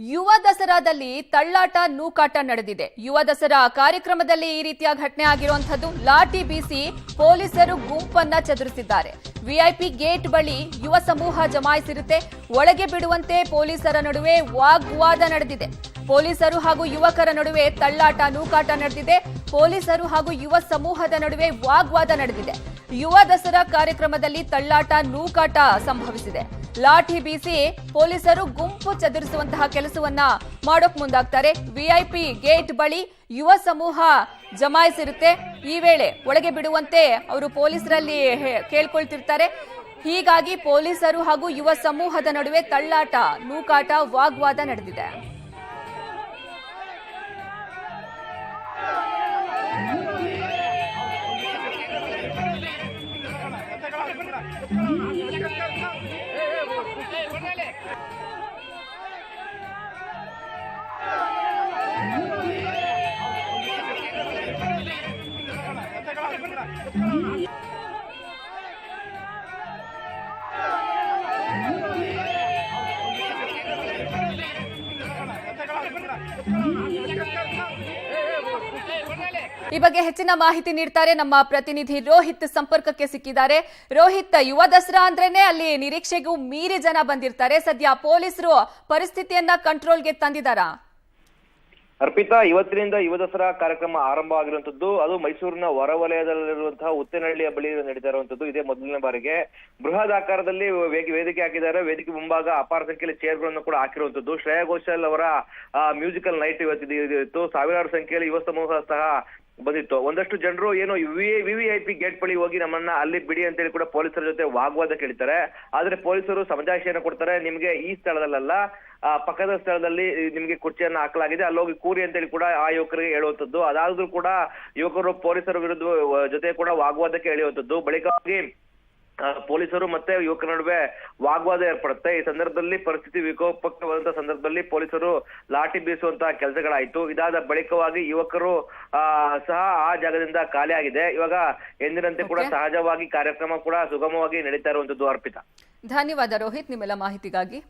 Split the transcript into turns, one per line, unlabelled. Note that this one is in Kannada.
ಯುವ ದಸರಾದಲ್ಲಿ ತಳ್ಳಾಟ ನೂಕಾಟ ನಡೆದಿದೆ. ಯುವ ದಸರಾ ಕಾರ್ಯಕ್ರಮದಲ್ಲಿ ಈ ರೀತಿಯ ಘಟನೆ ಆಗಿರುವಂತದ್ದು. ಲಾಠಿ ಬೀಸಿ ಪೊಲೀಸರು ಗುಂಪನ್ನ ಚದುರಿಸಿದ್ದಾರೆ. ವಿಐಪಿ ಗೇಟ್ ಬಳಿ ಯುವ ಸಮೂಹ ಜಮಾಯಿಸಿರುತ್ತೆ. ಒಳಗೆ ಬಿಡುವಂತೆ ಪೊಲೀಸರ ನಡುವೆ ವಾಗ್ವಾದ ನಡೆದಿದೆ. ಪೊಲೀಸರು ಹಾಗೂ ಯುವಕರ ನಡುವೆ ತಳ್ಳಾಟ ನೂಕಾಟ ನಡೆದಿದೆ. ಪೊಲೀಸರು ಹಾಗೂ ಯುವ ಸಮೂಹದ ನಡುವೆ ವಾಗ್ವಾದ ನಡೆದಿದೆ. ಯುವ ದಸರಾ ಕಾರ್ಯಕ್ರಮದಲ್ಲಿ ತಳ್ಳಾಟ ನೂಕಾಟ ಸಂಭವಿಸಿದೆ. ಲಾಠಿ ಬೀಸಿ ಪೊಲೀಸರು ಗುಂಪು ಚದುರಿಸುವಂತಹ ಕೆಲಸವನ್ನ ಮಾಡೋಕ್ ಮುಂದಾಗ್ತಾರೆ. ವಿಐಪಿ ಗೇಟ್ ಬಳಿ ಯುವ ಸಮೂಹ ಜಮಾಯಿಸಿರುತ್ತೆ. ಈ ವೇಳೆ ಒಳಗೆ ಬಿಡುವಂತೆ ಅವರು ಪೊಲೀಸರಲ್ಲಿ ಕೇಳ್ಕೊಳ್ತಿರ್ತಾರೆ. ಹೀಗಾಗಿ ಪೊಲೀಸರು ಹಾಗೂ ಯುವ ಸಮೂಹದ ನಡುವೆ ತಳ್ಳಾಟ ನೂಕಾಟ ವಾಗ್ವಾದ ನಡೆದಿದೆ. ಈ ಬಗ್ಗೆ ಹೆಚ್ಚಿನ ಮಾಹಿತಿ ನೀಡ್ತಾರೆ ನಮ್ಮ ಪ್ರತಿನಿಧಿ ರೋಹಿತ್. ಸಂಪರ್ಕಕ್ಕೆ ಸಿಕ್ಕಿದ್ದಾರೆ. ರೋಹಿತ್, ಯುವ ದಸರಾ ಅಂದ್ರೇನೆ ಅಲ್ಲಿ ನಿರೀಕ್ಷೆಗೂ ಮೀರಿ ಜನ ಬಂದಿರ್ತಾರೆ. ಸದ್ಯ ಪೊಲೀಸರು ಪರಿಸ್ಥಿತಿಯನ್ನ ಕಂಟ್ರೋಲ್ಗೆ ತಂದಿದ್ದಾರಾ?
ಅರ್ಪಿತಾ, ಇವತ್ತಿನಿಂದ ಯುವ ದಸರಾ ಕಾರ್ಯಕ್ರಮ ಆರಂಭ ಆಗಿರುವಂತದ್ದು. ಅದು ಮೈಸೂರಿನ ಹೊರವಲಯದಲ್ಲಿರುವಂತಹ ಉತ್ತೇನಹಳ್ಳಿಯ ಬಳಿ ನಡೀತಾ ಇರುವಂತದ್ದು. ಇದೇ ಮೊದಲನೇ ಬಾರಿಗೆ ಬೃಹತ್ ಆಕಾರದಲ್ಲಿ ವೇದಿಕೆ ಹಾಕಿದ್ದಾರೆ. ವೇದಿಕೆ ಮುಂಭಾಗ ಅಪಾರ ಸಂಖ್ಯೆಯಲ್ಲಿ ಚೇರ್ಗಳನ್ನು ಕೂಡ ಹಾಕಿರುವಂತದ್ದು. ಶ್ರೇಯಾ ಘೋಷಾಲ್ ಅವರ ಮ್ಯೂಸಿಕಲ್ ನೈಟ್ ಇವತ್ತಿತ್ತು. ಸಾವಿರಾರು ಸಂಖ್ಯೆಯಲ್ಲಿ ಯುವ ಸಮೂಹ ಸಹ ಬಂದಿತ್ತು. ಒಂದಷ್ಟು ಜನರು ಏನು ವಿವಿಐಪಿ ಗೇಟ್ ಬಳಿ ಹೋಗಿ ನಮ್ಮನ್ನ ಅಲ್ಲಿ ಬಿಡಿ ಅಂತೇಳಿ ಕೂಡ ಪೊಲೀಸರ ಜೊತೆ ವಾಗ್ವಾದ ಕೇಳ್ತಾರೆ. ಆದ್ರೆ ಪೊಲೀಸರು ಸಮಜಾಯಿಷಿಯನ್ನು ಕೊಡ್ತಾರೆ. ನಿಮ್ಗೆ ಈ ಸ್ಥಳದಲ್ಲ, ಪಕ್ಕದ ಸ್ಥಳದಲ್ಲಿ ನಿಮ್ಗೆ ಕುರ್ಚಿಯನ್ನ ಹಾಕಲಾಗಿದೆ, ಅಲ್ಲೋಗಿ ಕೂರಿ ಅಂತೇಳಿ ಕೂಡ ಆ ಯುವಕರಿಗೆ ಹೇಳುವಂತದ್ದು. ಅದಾದ್ರೂ ಕೂಡ ಯುವಕರು ಪೊಲೀಸರ ವಿರುದ್ಧ ಜೊತೆ ಕೂಡ ವಾಗ್ವಾದಕ್ಕೆ ಎಳೆಯುವಂತದ್ದು. ಬಳಿಕವಾಗಿ ಪೊಲೀಸರು ಮತ್ತೆ ಯುವಕರ ನಡುವೆ ವಾಗ್ವಾದ ಏರ್ಪಡುತ್ತೆ. ಈ ಸಂದರ್ಭದಲ್ಲಿ ಪರಿಸ್ಥಿತಿ ವಿಕೋಪವಾದಂತಹ ಸಂದರ್ಭದಲ್ಲಿ ಪೊಲೀಸರು ಲಾಠಿ ಬೀಸುವಂತಹ ಕೆಲಸಗಳಾಯ್ತು. ಇದಾದ ಬಳಿಕವಾಗಿ ಯುವಕರು ಸಹ ಆ ಜಾಗದಿಂದ ಖಾಲಿ ಆಗಿದೆ. ಇವಾಗ ಎಂದಿನಂತೆ ಕೂಡ ಸಹಜವಾಗಿ ಕಾರ್ಯಕ್ರಮ ಕೂಡ ಸುಗಮವಾಗಿ ನಡೀತಾ ಇರುವಂತದ್ದು. ಅರ್ಪಿತಾ,
ಧನ್ಯವಾದ ರೋಹಿತ್ ನಿಮ್ಮೆಲ್ಲ ಮಾಹಿತಿಗಾಗಿ.